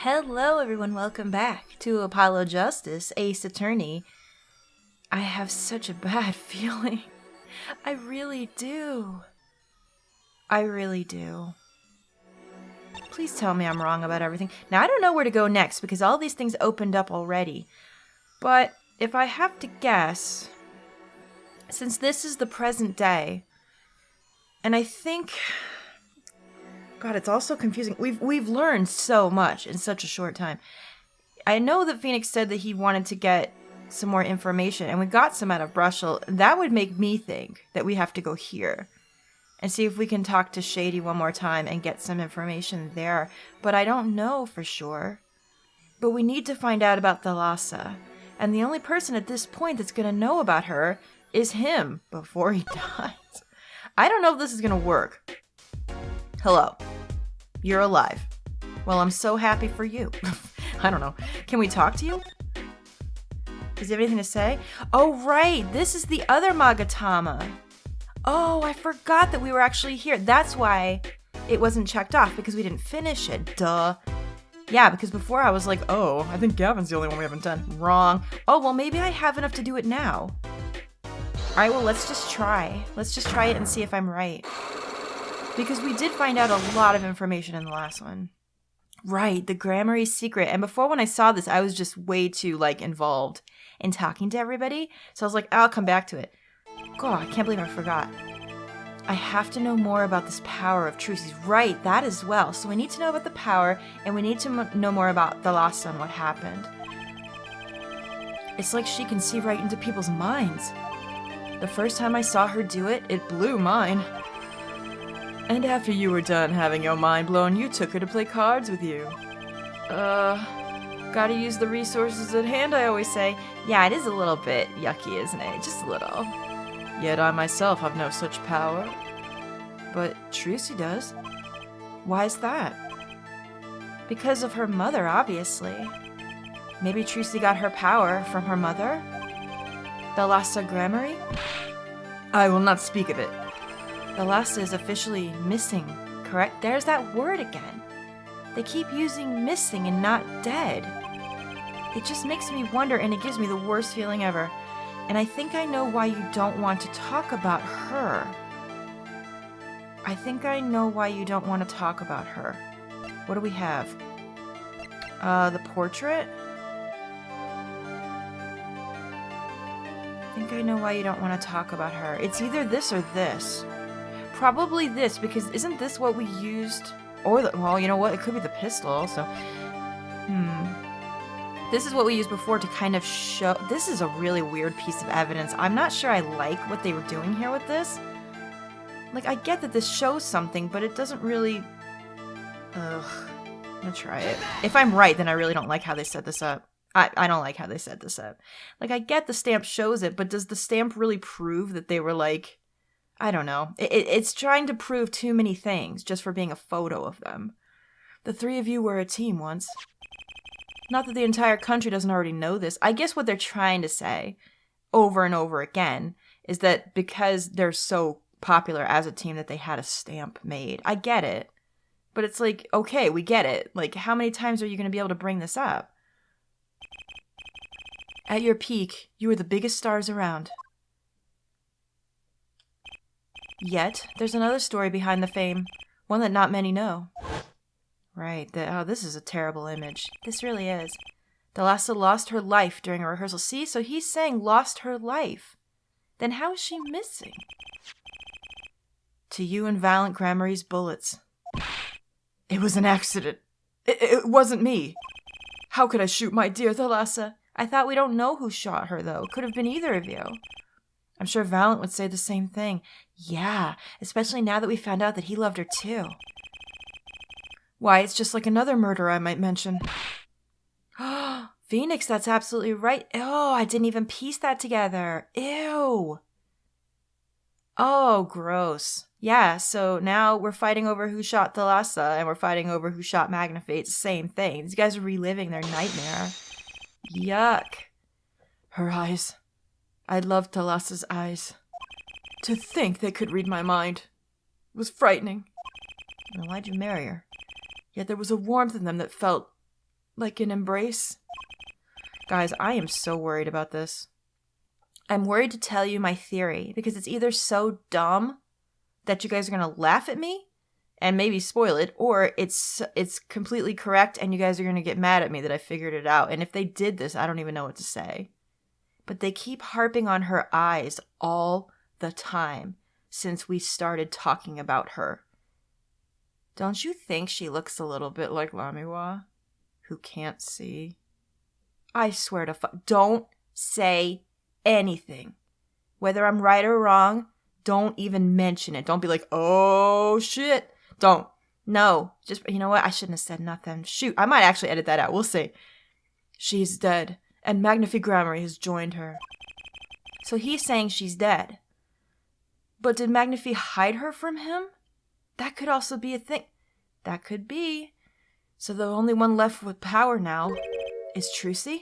Hello everyone, welcome back to Apollo Justice, Ace Attorney. I have such a bad feeling. I really do. I really do. Please tell me I'm wrong about everything. Now I don't know where to go next because all these things opened up already. But if I have to guess, since this is the present day, and I think... God, it's all so confusing. We've learned so much in such a short time. I know that Phoenix said that he wanted to get some more information, and we got some out of Brushel. That would make me think that we have to go here and see if we can talk to Shady one more time and get some information there. But I don't know for sure. But we need to find out about Thalassa. And the only person at this point that's going to know about her is him before he dies. I don't know if this is going to work. Hello. You're alive. Well, I'm so happy for you. I don't know. Can we talk to you? Does he have anything to say? Oh, right. This is the other Magatama. Oh, I forgot that we were actually here. That's why it wasn't checked off, because we didn't finish it. Duh. Yeah, because before I was like, oh, I think Gavin's the only one we haven't done. Wrong. Oh, well, maybe I have enough to do it now. All right, well, let's just try. Let's just try it and see if I'm right. Because we did find out a lot of information in the last one. Right, the Gramarye secret. And before, when I saw this, I was just way too, involved in talking to everybody. So I was like, I'll come back to it. God, I can't believe I forgot. I have to know more about this power of Trucy's. Right, that as well. So we need to know about the power, and we need to know more about Thalassa and what happened. It's like she can see right into people's minds. The first time I saw her do it, it blew mine. And after you were done having your mind blown, you took her to play cards with you. Gotta use the resources at hand, I always say. Yeah, it is a little bit yucky, isn't it? Just a little. Yet I myself have no such power. But Trucy does. Why is that? Because of her mother, obviously. Maybe Trucy got her power from her mother? Thalassa Gramarye? I will not speak of it. Thalassa is officially missing, correct? There's that word again. They keep using missing and not dead. It just makes me wonder, and it gives me the worst feeling ever. And I think I know why you don't want to talk about her. I think I know why you don't want to talk about her. What do we have? The portrait? I think I know why you don't want to talk about her. It's either this or this. Probably this, because isn't this what we used? Or, well, you know what? It could be the pistol also. This is what we used before to kind of show... This is a really weird piece of evidence. I'm not sure I like what they were doing here with this. I get that this shows something, but it doesn't really... Ugh. I'm gonna try it. If I'm right, then I really don't like how they set this up. I don't like how they set this up. I get the stamp shows it, but does the stamp really prove that they were I don't know. It's trying to prove too many things just for being a photo of them. The three of you were a team once. Not that the entire country doesn't already know this. I guess what they're trying to say over and over again is that because they're so popular as a team that they had a stamp made. I get it. But it's okay, we get it. How many times are you going to be able to bring this up? At your peak, you were the biggest stars around. Yet, there's another story behind the fame, one that not many know. Right, this is a terrible image. This really is. Thalassa lost her life during a rehearsal. See, so he's saying lost her life. Then how is she missing? To you and Valant Gramarye's bullets. It was an accident. It wasn't me. How could I shoot my dear Thalassa? I thought we don't know who shot her, though. Could have been either of you. I'm sure Valant would say the same thing. Yeah, especially now that we found out that he loved her too. Why, it's just like another murder I might mention. Phoenix, that's absolutely right. Oh, I didn't even piece that together. Ew. Oh, gross. Yeah, so now we're fighting over who shot Thalassa, and we're fighting over who shot Magnafate. Same thing. These guys are reliving their nightmare. Yuck. Her eyes. I loved Thalassa's eyes. To think they could read my mind. It was frightening. Then why'd you marry her? Yet there was a warmth in them that felt Like an embrace? Guys, I am so worried about this. I'm worried to tell you my theory because it's either so dumb that you guys are going to laugh at me and maybe spoil it, or it's completely correct and you guys are going to get mad at me that I figured it out. And if they did this, I don't even know what to say. But they keep harping on her eyes all the time since we started talking about her. Don't you think she looks a little bit like Lamiwa, who can't see? I swear to don't say anything. Whether I'm right or wrong, don't even mention it. Don't be like, oh shit. Don't. No. Just, you know what? I shouldn't have said nothing. Shoot. I might actually edit that out. We'll see. She's dead, and Magnifique Gramarye has joined her. So he's saying she's dead. But did Magnifique hide her from him? That could also be a thing. That could be. So the only one left with power now is Trucy?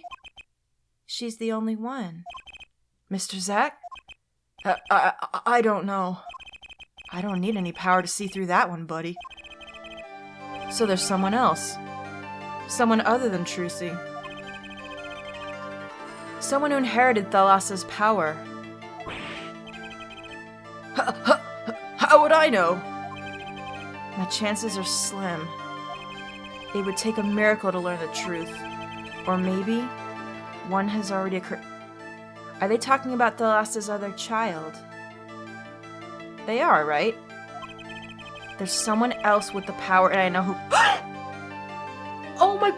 She's the only one. Mr. Zack? I don't know. I don't need any power to see through that one, buddy. So there's someone else. Someone other than Trucy. Someone who inherited Thalassa's power. How would I know? My chances are slim. It would take a miracle to learn the truth. Or maybe one has already occurred. Are they talking about Thalassa's other child? They are, right? There's someone else with the power, and I know who. Oh my.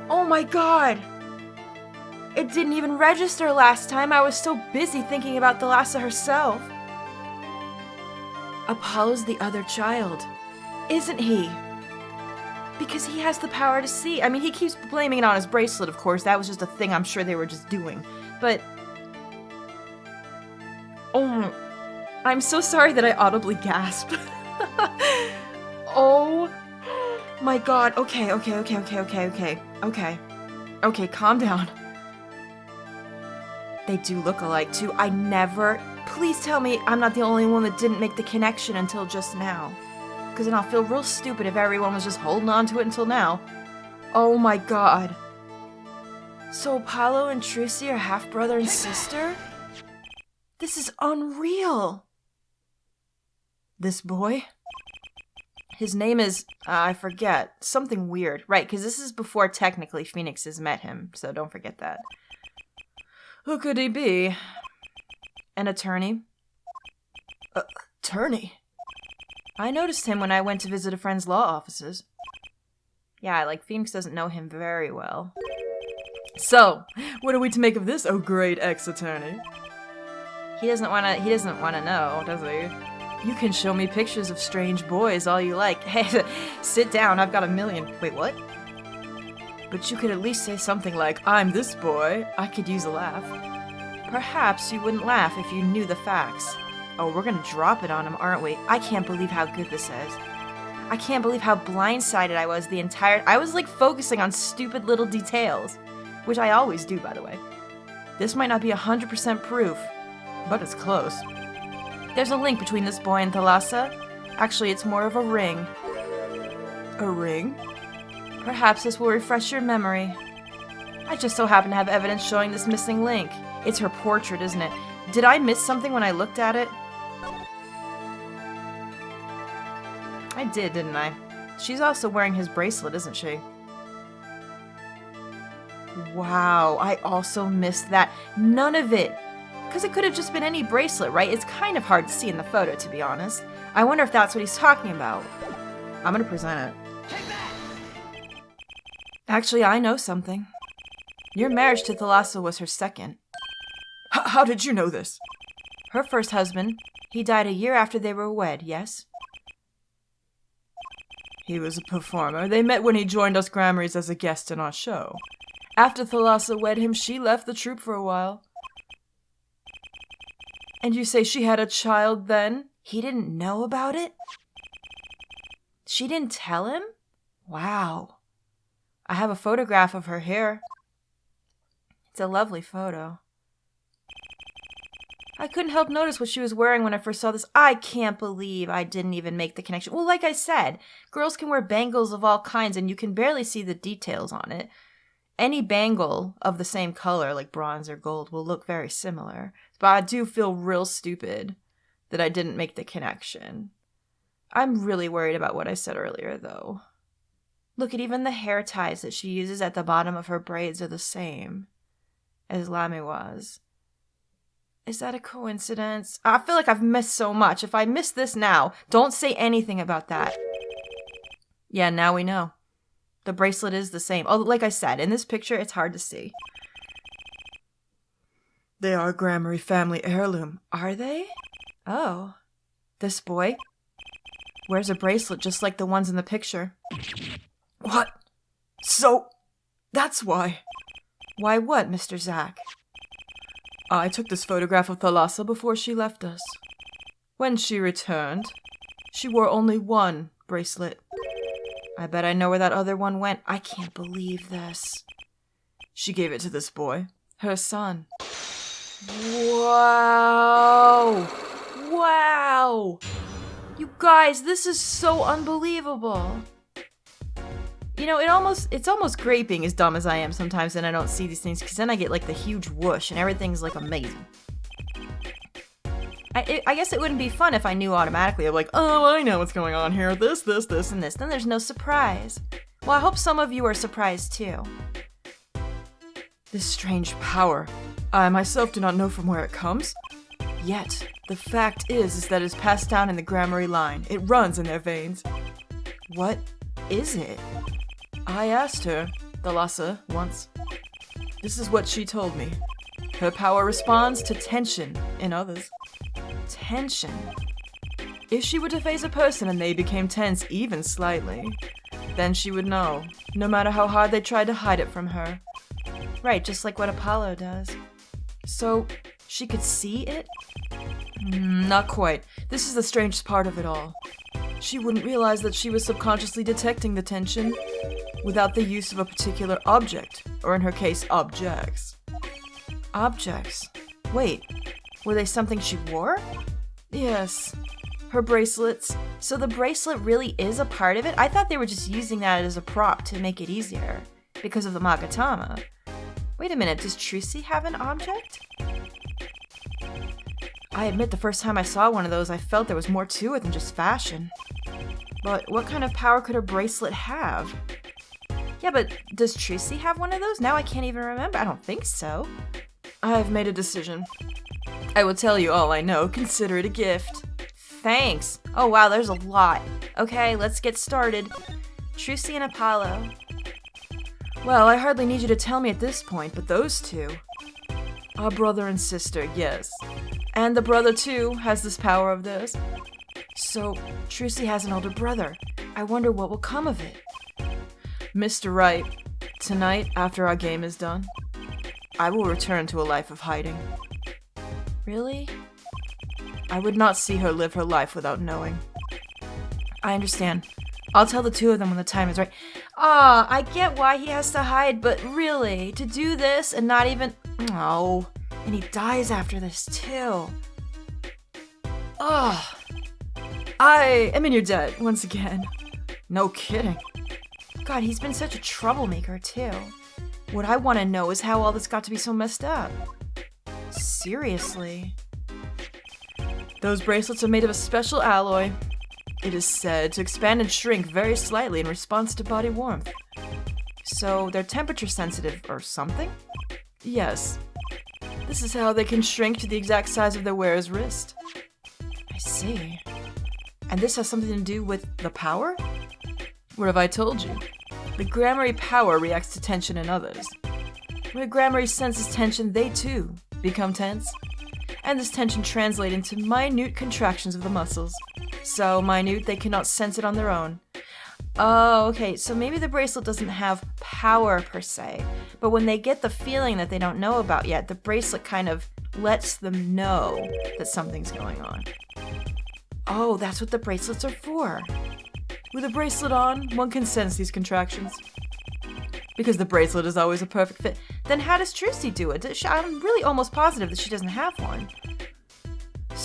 Oh my god! It didn't even register last time. I was so busy thinking about Thalassa herself. Apollo's the other child, isn't he? Because he has the power to see. I mean, he keeps blaming it on his bracelet, of course. That was just a thing I'm sure they were just doing. But... oh, I'm so sorry that I audibly gasped. Oh my god. Okay, calm down. They do look alike, too. I never... Please tell me I'm not the only one that didn't make the connection until just now. Because then I'll feel real stupid if everyone was just holding on to it until now. Oh my god. So Apollo and Trucy are half-brother and sister? This is unreal. This boy? His name is, I forget, something weird. Right, because this is before technically Phoenix has met him, so don't forget that. Who could he be? An attorney? Attorney? I noticed him when I went to visit a friend's law offices. Yeah, like, Phoenix doesn't know him very well. So, what are we to make of this, oh great ex-attorney? He doesn't wanna know, does he? You can show me pictures of strange boys all you like. Hey, sit down, I've got a million. Wait, what? But you could at least say something like, I'm this boy. I could use a laugh. Perhaps you wouldn't laugh if you knew the facts. Oh, we're gonna drop it on him, aren't we? I can't believe how good this is. I can't believe how blindsided I was the entire... I was, like, focusing on stupid little details. Which I always do, by the way. This might not be 100% proof, but it's close. There's a link between this boy and Thalassa. Actually, it's more of a ring. A ring? Perhaps this will refresh your memory. I just so happen to have evidence showing this missing link. It's her portrait, isn't it? Did I miss something when I looked at it? I did, didn't I? She's also wearing his bracelet, isn't she? Wow, I also missed that. None of it. Because it could have just been any bracelet, right? It's kind of hard to see in the photo, to be honest. I wonder if that's what he's talking about. I'm going to present it. Actually, I know something. Your marriage to Thalassa was her second. How did you know this? Her first husband. He died a year after they were wed, yes? He was a performer. They met when he joined us Gramarys as a guest in our show. After Thalassa wed him, she left the troupe for a while. And you say she had a child then? He didn't know about it? She didn't tell him? Wow. I have a photograph of her here. It's a lovely photo. I couldn't help notice what she was wearing when I first saw this. I can't believe I didn't even make the connection. Well, like I said, girls can wear bangles of all kinds and you can barely see the details on it. Any bangle of the same color, like bronze or gold, will look very similar. But I do feel real stupid that I didn't make the connection. I'm really worried about what I said earlier, though. Look at even the hair ties that she uses at the bottom of her braids are the same as Lamiwa's. Is that a coincidence? I feel like I've missed so much. If I miss this now, don't say anything about that. Yeah, now we know. The bracelet is the same. Oh, like I said, in this picture, it's hard to see. They are a Gramarye family heirloom. Are they? Oh. This boy wears a bracelet just like the ones in the picture. What? So, that's why. Why what, Mr. Zack? I took this photograph of Thalassa before she left us. When she returned, she wore only one bracelet. I bet I know where that other one went. I can't believe this. She gave it to this boy, her son. Whoa! Wow! You guys, this is so unbelievable. You know, it's almost great being as dumb as I am sometimes and I don't see these things, because then I get like the huge whoosh and everything's like amazing. I guess it wouldn't be fun if I knew automatically. I'm like, oh, I know what's going on here. This, and this. Then there's no surprise. Well, I hope some of you are surprised too. This strange power. I myself do not know from where it comes. Yet, the fact is that it's passed down in the Gramarye line. It runs in their veins. What is it? I asked her, Thalassa, once. This is what she told me. Her power responds to tension in others. Tension. If she were to face a person and they became tense even slightly, then she would know, no matter how hard they tried to hide it from her. Right, just like what Apollo does. So, she could see it? Not quite. This is the strangest part of it all. She wouldn't realize that she was subconsciously detecting the tension without the use of a particular object, or in her case, objects. Objects? Wait, were they something she wore? Yes, her bracelets. So the bracelet really is a part of it? I thought they were just using that as a prop to make it easier, because of the Magatama. Wait a minute, does Trucy have an object? I admit the first time I saw one of those, I felt there was more to it than just fashion. But what kind of power could her bracelet have? Yeah, but does Trucy have one of those? Now I can't even remember. I don't think so. I've made a decision. I will tell you all I know. Consider it a gift. Thanks. Oh wow, there's a lot. Okay, let's get started. Trucy and Apollo. Well, I hardly need you to tell me at this point, but those two. Our brother and sister, yes. And the brother, too, has this power of theirs. So, Trucy has an older brother. I wonder what will come of it. Mr. Wright, tonight, after our game is done, I will return to a life of hiding. Really? I would not see her live her life without knowing. I understand. I'll tell the two of them when the time is right. I get why he has to hide, but really, to do this and not even... Oh, and he dies after this too. I am in your debt once again. No kidding. God, he's been such a troublemaker too. What I want to know is how all this got to be so messed up. Seriously. Those bracelets are made of a special alloy. It is said to expand and shrink very slightly in response to body warmth. So they're temperature sensitive or something? Yes. This is how they can shrink to the exact size of their wearer's wrist. I see. And this has something to do with the power? What have I told you? The Gramarye power reacts to tension in others. When a Gramarye senses tension, they too become tense. And this tension translates into minute contractions of the muscles. So minute they cannot sense it on their own. Oh, okay, so maybe the bracelet doesn't have power per se, but when they get the feeling that they don't know about yet, the bracelet kind of lets them know that something's going on. Oh, that's what the bracelets are for. With a bracelet on, one can sense these contractions. Because the bracelet is always a perfect fit. Then how does Trucy do it? I'm really almost positive that she doesn't have one.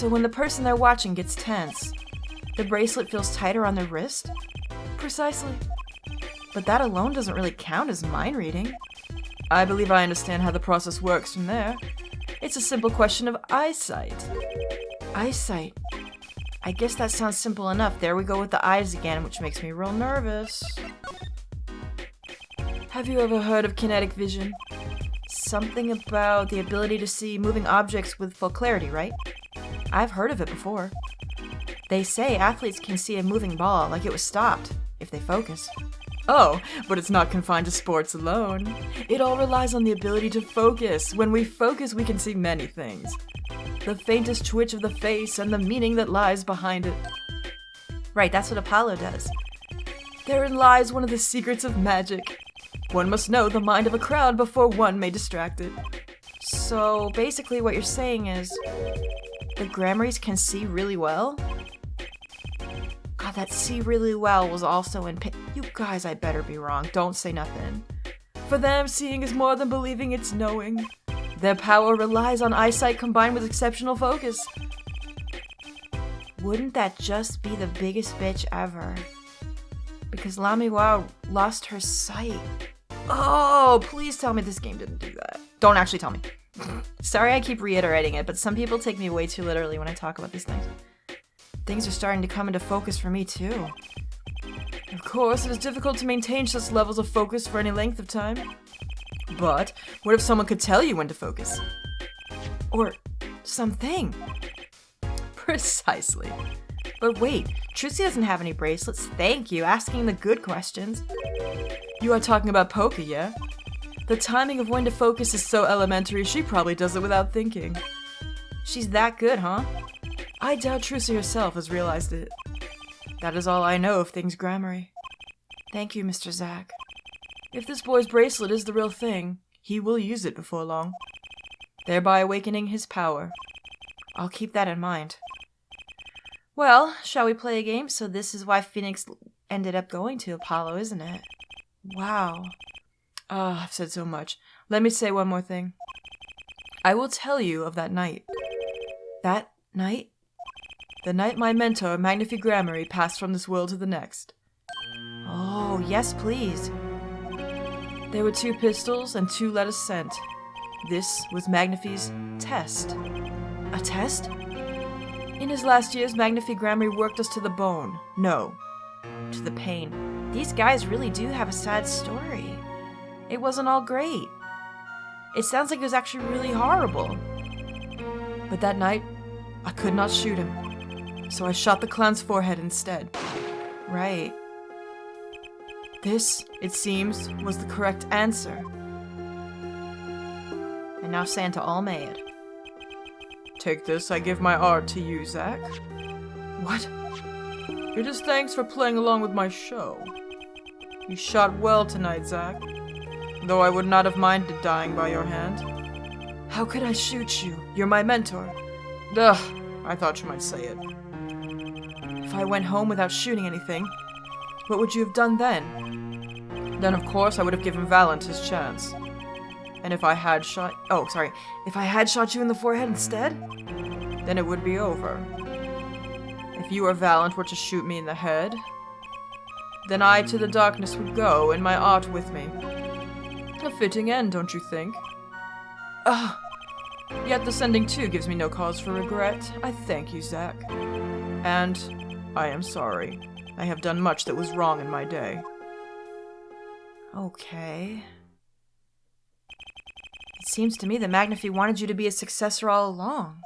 So when the person they're watching gets tense, the bracelet feels tighter on their wrist? Precisely. But that alone doesn't really count as mind reading. I believe I understand how the process works from there. It's a simple question of eyesight. Eyesight. I guess that sounds simple enough. There we go with the eyes again, which makes me real nervous. Have you ever heard of kinetic vision? Something about the ability to see moving objects with full clarity, right? I've heard of it before. They say athletes can see a moving ball like it was stopped, if they focus. Oh, but it's not confined to sports alone. It all relies on the ability to focus. When we focus, we can see many things. The faintest twitch of the face and the meaning that lies behind it. Right, that's what Apollo does. Therein lies one of the secrets of magic. One must know the mind of a crowd before one may distract it. So, basically what you're saying is, the Gramarys can see really well? God, that see really well was also in You guys, I better be wrong. Don't say nothing. For them, seeing is more than believing, it's knowing. Their power relies on eyesight combined with exceptional focus. Wouldn't that just be the biggest bitch ever? Because Lamiwa lost her sight. Oh, please tell me this game didn't do that. Don't actually tell me. Sorry I keep reiterating it, but some people take me way too literally when I talk about these things. Things are starting to come into focus for me, too. Of course, it is difficult to maintain such levels of focus for any length of time. But what if someone could tell you when to focus? Or something. Precisely. But wait, Trucy doesn't have any bracelets. Thank you, asking the good questions. You are talking about Poca, yeah? The timing of when to focus is so elementary, she probably does it without thinking. She's that good, huh? I doubt Trucy herself has realized it. That is all I know of things Gramarye. Thank you, Mr. Zack. If this boy's bracelet is the real thing, he will use it before long, thereby awakening his power. I'll keep that in mind. Well, shall we play a game? So this is why Phoenix ended up going to Apollo, isn't it? Wow. I've said so much. Let me say one more thing. I will tell you of that night. That night? The night my mentor, Magnifi Gramarye, passed from this world to the next. Oh, yes, please. There were 2 pistols and 2 letters sent. This was Magnifi's test. A test? In his last years, Magnifi Gramarye worked us to the bone. No, to the pain. These guys really do have a sad story. It wasn't all great. It sounds like it was actually really horrible. But that night, I could not shoot him. So I shot the clown's forehead instead. Right. This, it seems, was the correct answer. And now Santa all mad. Take this, I give my art to you, Zack. What? It is thanks for playing along with my show. You shot well tonight, Zack. Though I would not have minded dying by your hand. How could I shoot you? You're my mentor. Ugh, I thought you might say it. If I went home without shooting anything, what would you have done then? Then, of course, I would have given Valant his chance. And if I had shot... If I had shot you in the forehead instead, then it would be over. If you or Valant were to shoot me in the head, then I to the darkness would go, and my art with me. A fitting end, don't you think? Yet the sending too gives me no cause for regret. I thank you, Zack. And I am sorry. I have done much that was wrong in my day. Okay. It seems to me that Magnifi wanted you to be a successor all along.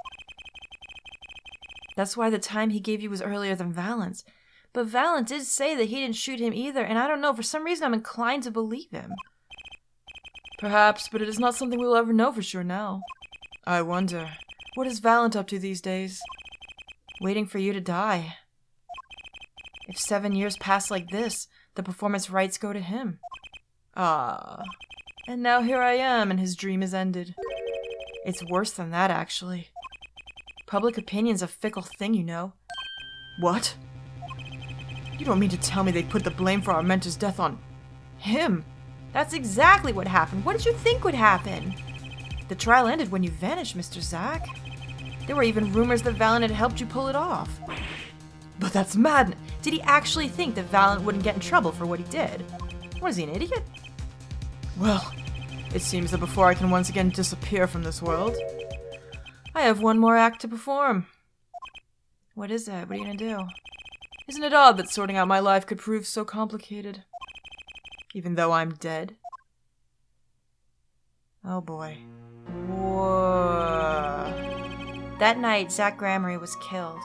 That's why the time he gave you was earlier than Valant's. But Valant did say that he didn't shoot him either, and I don't know, for some reason I'm inclined to believe him. Perhaps, but it is not something we'll ever know for sure now. I wonder, what is Valant up to these days? Waiting for you to die. If 7 years pass like this, the performance rights go to him. And now here I am, and his dream is ended. It's worse than that, actually. Public opinion's a fickle thing, you know. What? You don't mean to tell me they put the blame for our mentor's death on him? That's exactly what happened. What did you think would happen? The trial ended when you vanished, Mr. Zack. There were even rumors that Valant had helped you pull it off. But that's madness. Did he actually think that Valant wouldn't get in trouble for what he did? Was he an idiot? Well, it seems that before I can once again disappear from this world, I have one more act to perform. What is it? What are you gonna do? Isn't it odd that sorting out my life could prove so complicated? Even though I'm dead? Oh boy. Whoa. That night, Zach Gramarye was killed.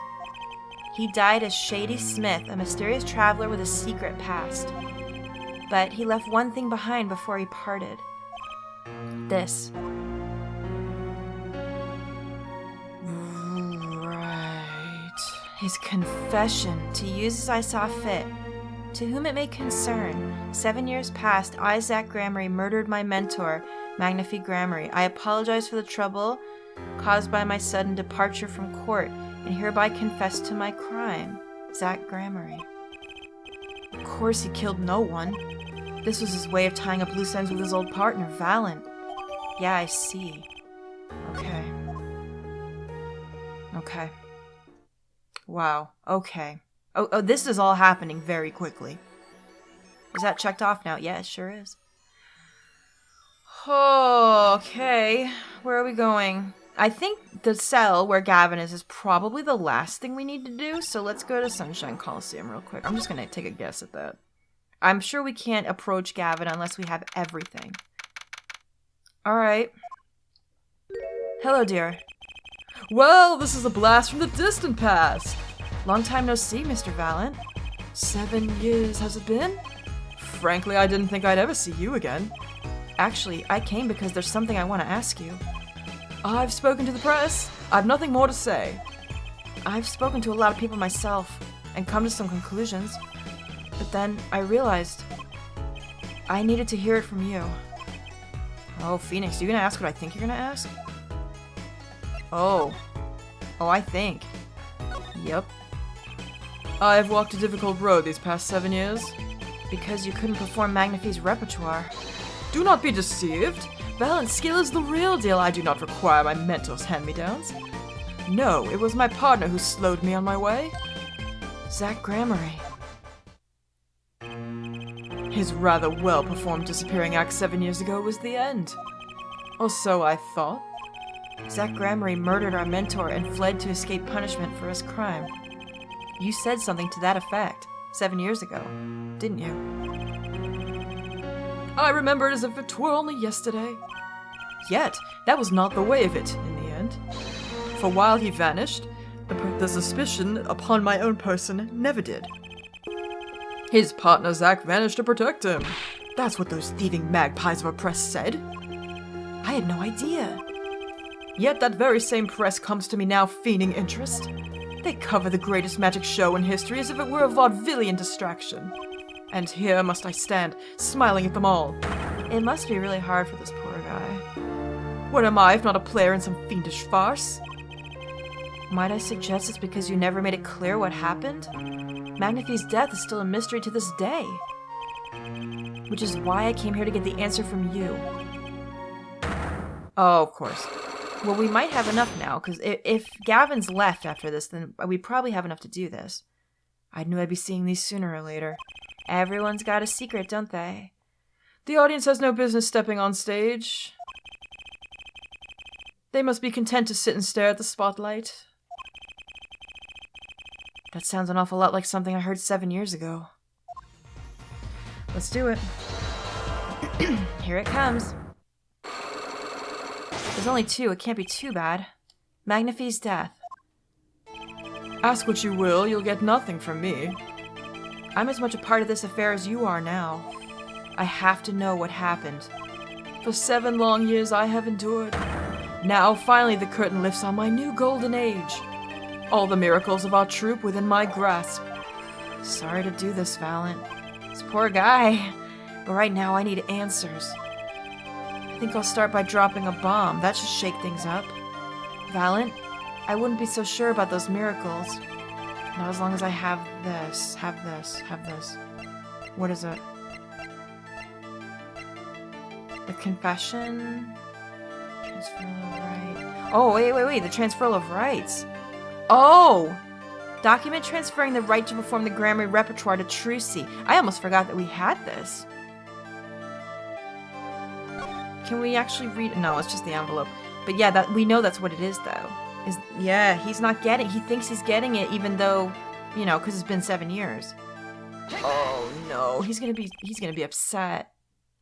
He died as Shady Smith, a mysterious traveler with a secret past. But he left one thing behind before he parted. This. Right. His confession, to use as I saw fit. To whom it may concern, 7 years past, I, Zach Gramarye, murdered my mentor, Magnifique Gramarye. I apologize for the trouble caused by my sudden departure from court, and hereby confess to my crime. Zach Gramarye. Of course he killed no one. This was his way of tying up loose ends with his old partner, Valant. Yeah, I see. Okay. Okay. Wow. Okay. Oh, this is all happening very quickly. Is that checked off now? Yeah, it sure is. Oh, okay. Where are we going? I think the cell where Gavin is probably the last thing we need to do, so let's go to Sunshine Coliseum real quick. I'm just gonna take a guess at that. I'm sure we can't approach Gavin unless we have everything. Alright. Hello, dear. Well, this is a blast from the distant past. Long time no see, Mr. Valant. 7 years, has it been? Frankly, I didn't think I'd ever see you again. Actually, I came because there's something I want to ask you. I've spoken to the press. I've nothing more to say. I've spoken to a lot of people myself and come to some conclusions. But then I realized I needed to hear it from you. Oh, Phoenix, you gonna ask what I think you're gonna ask? Oh, I think. Yep. I've walked a difficult road these past 7 years. Because you couldn't perform Magnifique's repertoire. Do not be deceived. Valant's skill is the real deal. I do not require my mentor's hand-me-downs. No, it was my partner who slowed me on my way. Zach Gramarye. His rather well-performed disappearing act 7 years ago was the end. Or so I thought. Zach Gramarye murdered our mentor and fled to escape punishment for his crime. You said something to that effect 7 years ago, didn't you? I remember it as if it were only yesterday. Yet, that was not the way of it, in the end. For while he vanished, the suspicion upon my own person never did. His partner Zach vanished to protect him. That's what those thieving magpies of a press said. I had no idea. Yet that very same press comes to me now feigning interest. They cover the greatest magic show in history as if it were a vaudevillian distraction. And here must I stand, smiling at them all. It must be really hard for this poor guy. What am I if not a player in some fiendish farce? Might I suggest it's because you never made it clear what happened? Magnifique's death is still a mystery to this day. Which is why I came here to get the answer from you. Oh, of course. Well, we might have enough now, because if Gavin's left after this, then we probably have enough to do this. I knew I'd be seeing these sooner or later. Everyone's got a secret, don't they? The audience has no business stepping on stage. They must be content to sit and stare at the spotlight. That sounds an awful lot like something I heard 7 years ago. Let's do it. Here it comes. There's only 2, it can't be too bad. Magnifique's death. Ask what you will, you'll get nothing from me. I'm as much a part of this affair as you are now. I have to know what happened. For 7 long years I have endured. Now, finally, the curtain lifts on my new golden age. All the miracles of our troupe within my grasp. Sorry to do this, Valant. This poor guy. But right now I need answers. I think I'll start by dropping a bomb. That should shake things up. Valant, I wouldn't be so sure about those miracles. Not as long as I have this, have this, have this. What is it? The confession? Transferal of right. Oh, wait. The transferal of rights. Oh! Document transferring the right to perform the Gramarye repertoire to Trucy. I almost forgot that we had this. Can we actually read? No, it's just the envelope. But yeah, we know that's what it is, though. Yeah, he's not getting. He thinks he's getting it, even though, you know, because it's been 7 years. Oh no, he's gonna be upset.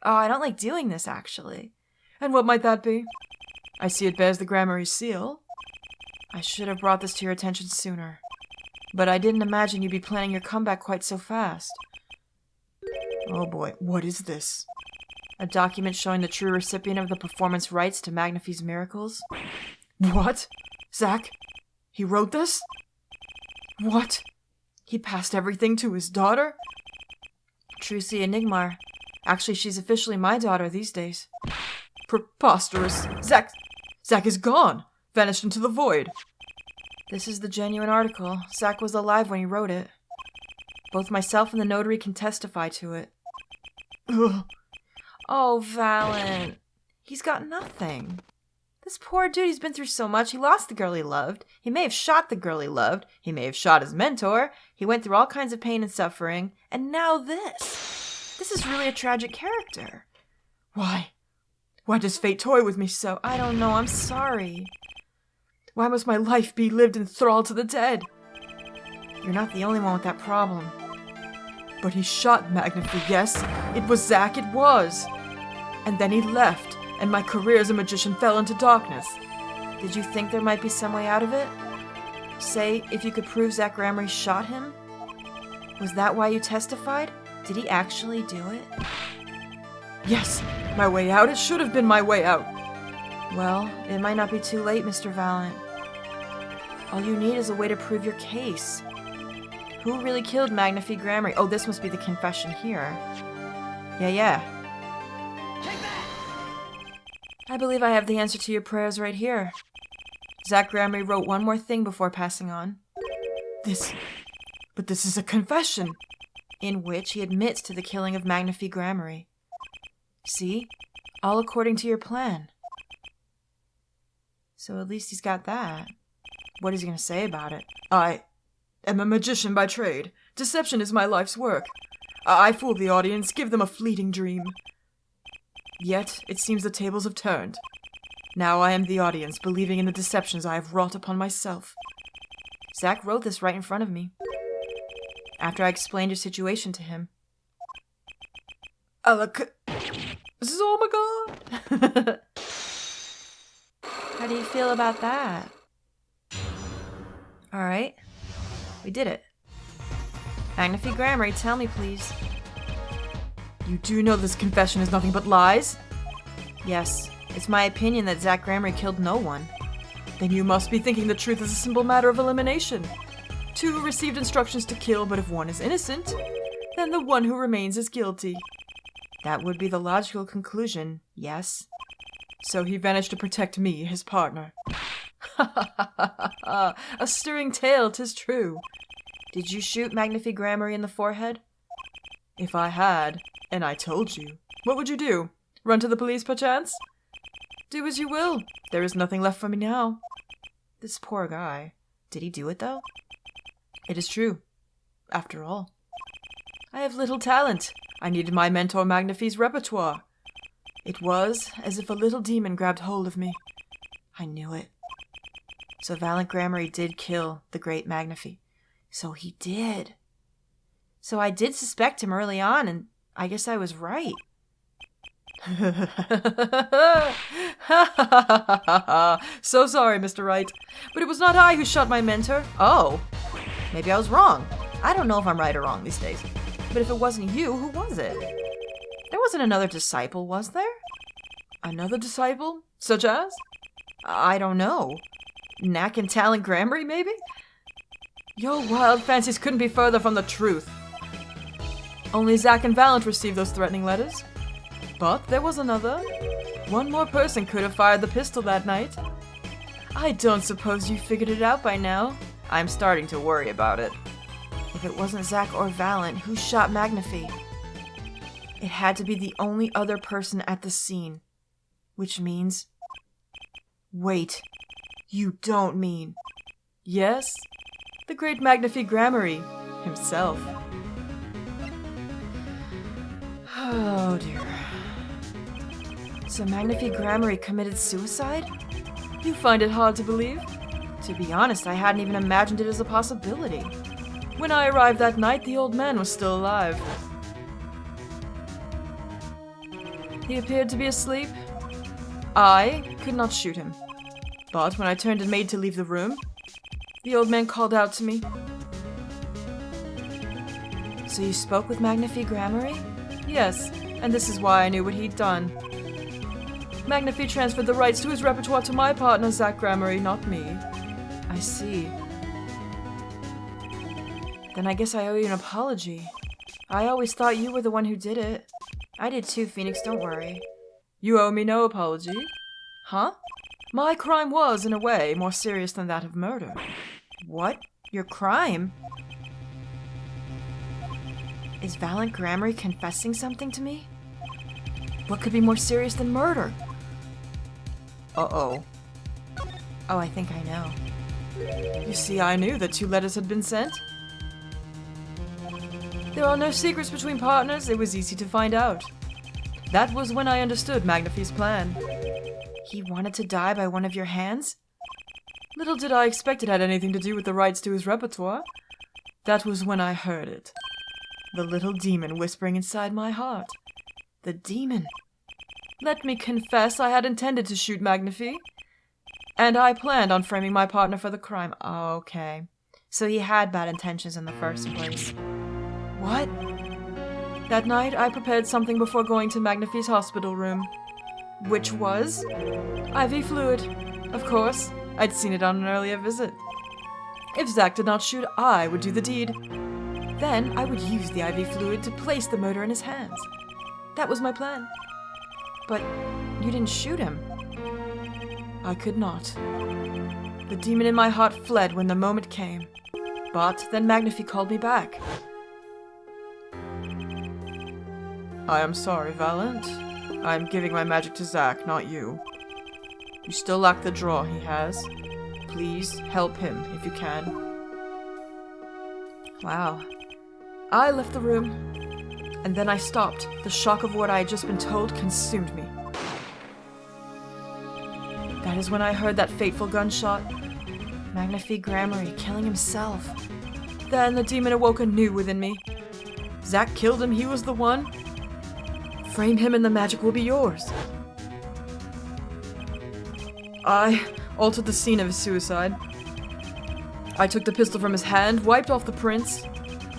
Oh, I don't like doing this, actually. And what might that be? I see it bears the Gramarye seal. I should have brought this to your attention sooner. But I didn't imagine you'd be planning your comeback quite so fast. Oh boy, what is this? A document showing the true recipient of the performance rights to Magnifi's miracles? What? Zack? He wrote this? What? He passed everything to his daughter? Trucy Enigmar. Actually, she's officially my daughter these days. Preposterous. Zack is gone. Vanished into the void. This is the genuine article. Zack was alive when he wrote it. Both myself and the notary can testify to it. Ugh. Oh, Valant. He's got nothing. This poor dude, he's been through so much. He lost the girl he loved. He may have shot the girl he loved. He may have shot his mentor. He went through all kinds of pain and suffering. And now this. This is really a tragic character. Why? Why does fate toy with me so? I don't know. I'm sorry. Why must my life be lived in thrall to the dead? You're not the only one with that problem. But he shot Magnifi, yes. It was Zack, it was. And then he left, and my career as a magician fell into darkness. Did you think there might be some way out of it? Say, if you could prove Zack Gramarye shot him? Was that why you testified? Did he actually do it? Yes, my way out. It should have been my way out. Well, it might not be too late, Mr. Valant. All you need is a way to prove your case. Who really killed Magnifi Gramarye? Oh, this must be the confession here. Yeah. I believe I have the answer to your prayers right here. Zack Gramarye wrote one more thing before passing on. But this is a confession! In which he admits to the killing of Magnifi Gramarye. See? All according to your plan. So at least he's got that. What is he going to say about it? I am a magician by trade. Deception is my life's work. I fool the audience, give them a fleeting dream. Yet, it seems the tables have turned. Now I am the audience, believing in the deceptions I have wrought upon myself. Zack wrote this right in front of me. After I explained your situation to him. Oh my god! How do you feel about that? Alright. We did it. Magnifi Gramarye, tell me please. You do know this confession is nothing but lies? Yes. It's my opinion that Zack Gramarye killed no one. Then you must be thinking the truth is a simple matter of elimination. 2 received instructions to kill, but if one is innocent, then the one who remains is guilty. That would be the logical conclusion, yes? So he vanished to protect me, his partner. A stirring tale, 'tis true. Did you shoot Magnifi Gramarye in the forehead? If I had, and I told you, what would you do? Run to the police, perchance? Do as you will. There is nothing left for me now. This poor guy. Did he do it, though? It is true. After all. I have little talent. I needed my mentor Magnifi's repertoire. It was as if a little demon grabbed hold of me. I knew it. So Valant Gramarye did kill the great Magnifi. So he did. So I did suspect him early on, and I guess I was right. So sorry, Mr. Wright. But it was not I who shot my mentor. Oh, maybe I was wrong. I don't know if I'm right or wrong these days. But if it wasn't you, who was it? There wasn't another disciple, was there? Another disciple? Such as? I don't know. Knack and Talent Gramarye, maybe? Your wild fancies couldn't be further from the truth. Only Zack and Valant received those threatening letters. But there was another. One more person could have fired the pistol that night. I don't suppose you figured it out by now. I'm starting to worry about it. If it wasn't Zack or Valant, who shot Magnifi? It had to be the only other person at the scene. Which means Wait, you don't mean... Yes, the great Magnifique Gramarye himself. Oh dear. So Magnifique Gramarye committed suicide? You find it hard to believe? To be honest, I hadn't even imagined it as a possibility. When I arrived that night, the old man was still alive. He appeared to be asleep. I could not shoot him. But when I turned and made to leave the room, the old man called out to me. So you spoke with Magnifique Gramarye? Yes, and this is why I knew what he'd done. Magnifique transferred the rights to his repertoire to my partner, Zach Gramarye, not me. I see. Then I guess I owe you an apology. I always thought you were the one who did it. I did too, Phoenix, don't worry. You owe me no apology. Huh? My crime was, in a way, more serious than that of murder. What? Your crime? Is Valant Gramarye confessing something to me? What could be more serious than murder? Uh-oh. Oh, I think I know. You see, I knew that 2 letters had been sent. There are no secrets between partners, it was easy to find out. That was when I understood Magnifique's plan. He wanted to die by one of your hands? Little did I expect it had anything to do with the rights to his repertoire. That was when I heard it. The little demon whispering inside my heart. The demon. Let me confess, I had intended to shoot Magnifique. And I planned on framing my partner for the crime. Okay. So he had bad intentions in the first place. What? That night, I prepared something before going to Magnifique's hospital room. Which was? IV fluid. Of course, I'd seen it on an earlier visit. If Zach did not shoot, I would do the deed. Then I would use the IV fluid to place the murder in his hands. That was my plan. But you didn't shoot him. I could not. The demon in my heart fled when the moment came. But then Magnifique called me back. I am sorry, Valant. I am giving my magic to Zach, not you. You still lack the draw he has. Please help him if you can. Wow. I left the room, and then I stopped. The shock of what I had just been told consumed me. That is when I heard that fateful gunshot. Magnifique Gramarye killing himself. Then the demon awoke anew within me. Zach killed him, he was the one. Frame him and the magic will be yours. I altered the scene of his suicide. I took the pistol from his hand, wiped off the prints,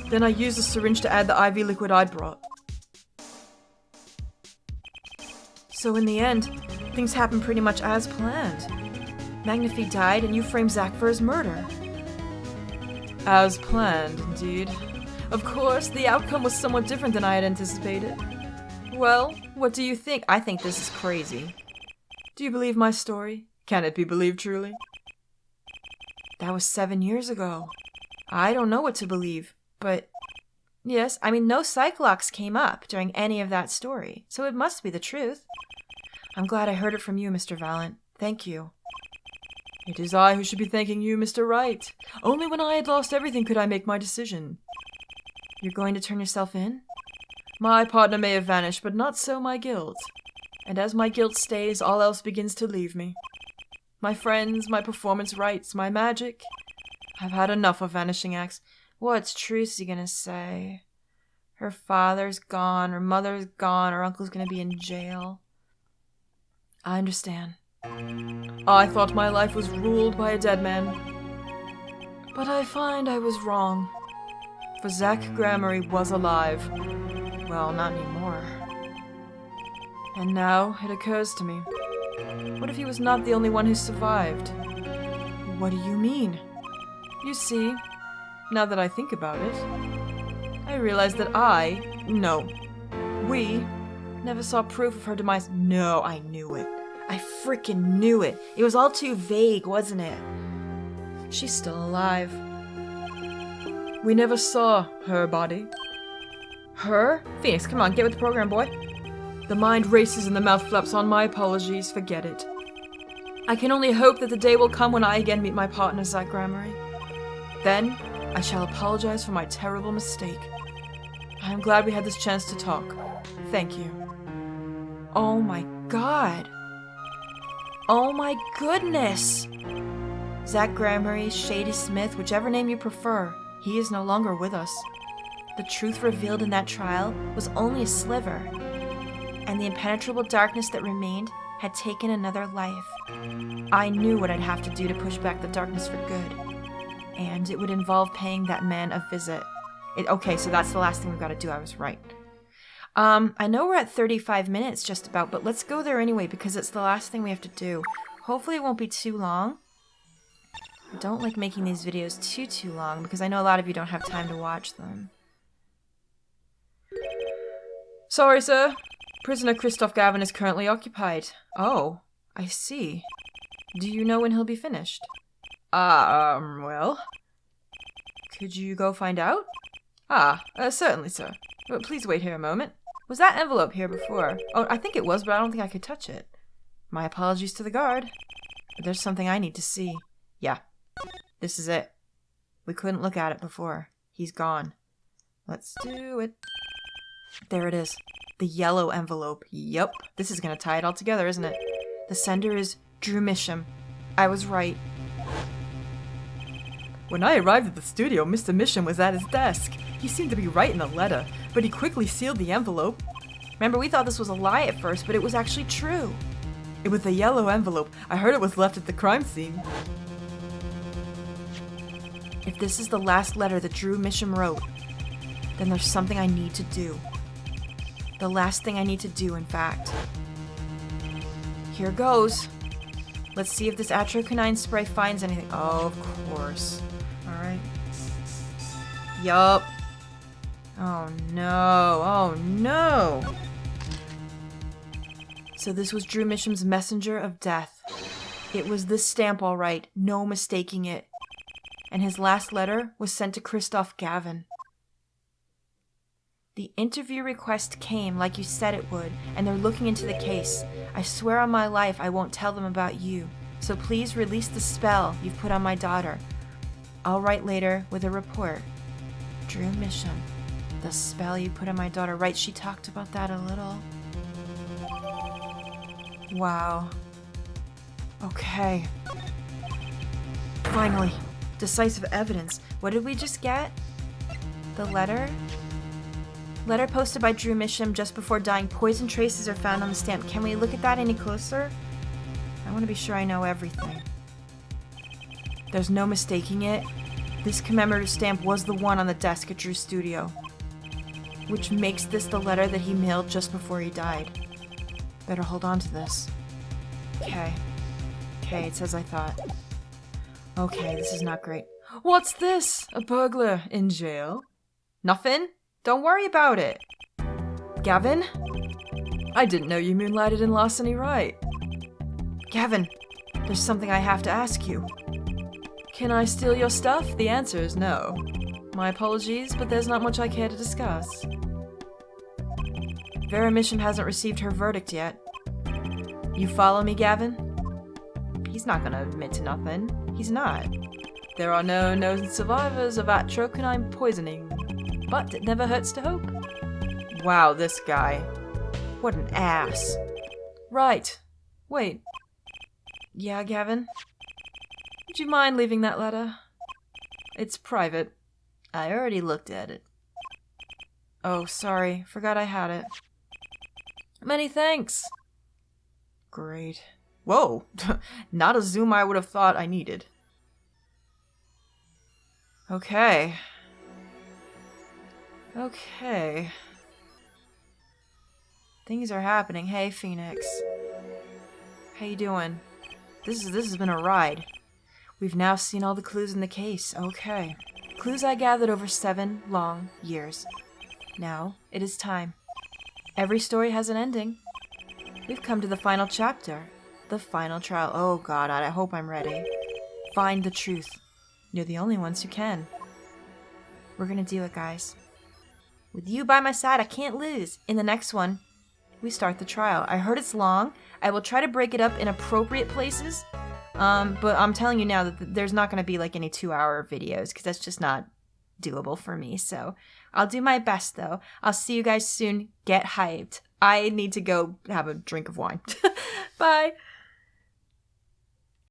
then I used the syringe to add the IV liquid I'd brought. So in the end, things happened pretty much as planned. Magnifique died and you framed Zach for his murder. As planned, indeed. Of course, the outcome was somewhat different than I had anticipated. Well, what do you think? I think this is crazy. Do you believe my story? Can it be believed truly? That was 7 years ago. I don't know what to believe, but... Yes, I mean, no Cyclops came up during any of that story, so it must be the truth. I'm glad I heard it from you, Mr. Valant. Thank you. It is I who should be thanking you, Mr. Wright. Only when I had lost everything could I make my decision. You're going to turn yourself in? My partner may have vanished, but not so my guilt. And as my guilt stays, all else begins to leave me. My friends, my performance rights, my magic. I've had enough of vanishing acts. What's Trucy gonna say? Her father's gone, her mother's gone, her uncle's gonna be in jail. I understand. I thought my life was ruled by a dead man. But I find I was wrong. For Zach Gramarye was alive. Well, not anymore. And now it occurs to me. What if he was not the only one who survived? What do you mean? You see, now that I think about it, I realize that we never saw proof of her demise. No, I knew it. I freaking knew it. It was all too vague, wasn't it? She's still alive. We never saw her body. Her? Phoenix, come on, get with the program, boy. The mind races and the mouth flaps on. My apologies, forget it. I can only hope that the day will come when I again meet my partners at Gramarye. Then, I shall apologize for my terrible mistake. I am glad we had this chance to talk. Thank you. Oh my god. Oh my goodness! Zach Gramarye, Shady Smith, whichever name you prefer, he is no longer with us. The truth revealed in that trial was only a sliver, and the impenetrable darkness that remained had taken another life. I knew what I'd have to do to push back the darkness for good, and it would involve paying that man a visit. Okay, so that's the last thing we've got to do. I was right. I know we're at 35 minutes just about, but let's go there anyway because it's the last thing we have to do. Hopefully it won't be too long. I don't like making these videos too long because I know a lot of you don't have time to watch them. Sorry, sir. Prisoner Christoph Gavin is currently occupied. Oh, I see. Do you know when he'll be finished? Well. Could you go find out? Certainly, sir. But please wait here a moment. Was that envelope here before? Oh, I think it was, but I don't think I could touch it. My apologies to the guard. But there's something I need to see. Yeah. This is it. We couldn't look at it before. He's gone. Let's do it. There it is. The yellow envelope. Yup. This is gonna tie it all together, isn't it? The sender is Drew Misham. I was right. When I arrived at the studio, Mr. Misham was at his desk. He seemed to be writing a letter, but he quickly sealed the envelope. Remember, we thought this was a lie at first, but it was actually true. It was a yellow envelope. I heard it was left at the crime scene. If this is the last letter that Drew Misham wrote, then there's something I need to do. The last thing I need to do, in fact. Here goes. Let's see if this atrocanine spray finds anything. Oh, of course. Alright. Yup. Oh no. Oh no. So this was Drew Misham's messenger of death. It was this stamp, all right. No mistaking it. And his last letter was sent to Christoph Gavin. The interview request came like you said it would, and they're looking into the case. I swear on my life I won't tell them about you. So please release the spell you've put on my daughter. I'll write later with a report. Drew Misham. The spell you put on my daughter. Right, she talked about that a little. Wow. Okay. Finally. Decisive evidence. What did we just get? The letter? Letter posted by Drew Misham just before dying. Poison traces are found on the stamp. Can we look at that any closer? I want to be sure I know everything. There's no mistaking it. This commemorative stamp was the one on the desk at Drew's studio, which makes this the letter that he mailed just before he died. Better hold on to this. Okay, it's as I thought. Okay, this is not great. What's this? A burglar in jail? Nothing? Don't worry about it. Gavin? I didn't know you moonlighted in larceny, right? Gavin, there's something I have to ask you. Can I steal your stuff? The answer is no. My apologies, but there's not much I care to discuss. Vera Misham hasn't received her verdict yet. You follow me, Gavin? He's not gonna admit to nothing. He's not. There are no known survivors of atrocanine poisoning, but it never hurts to hope. Wow, this guy. What an ass. Right. Wait. Yeah, Gavin? Would you mind leaving that letter? It's private. I already looked at it. Oh, sorry. Forgot I had it. Many thanks. Great. Whoa. Not a zoom I would have thought I needed. Okay. Things are happening. Hey, Phoenix. How you doing? This has been a ride. We've now seen all the clues in the case. Okay. Clues I gathered over 7 long years. Now, it is time. Every story has an ending. We've come to the final chapter. The final trial. Oh god, I hope I'm ready. Find the truth. You're the only ones who can. We're gonna do it, guys. With you by my side, I can't lose. In the next one, we start the trial. I heard it's long. I will try to break it up in appropriate places. But I'm telling you now that there's not going to be like any 2-hour videos because that's just not doable for me. So I'll do my best though. I'll see you guys soon. Get hyped. I need to go have a drink of wine. Bye.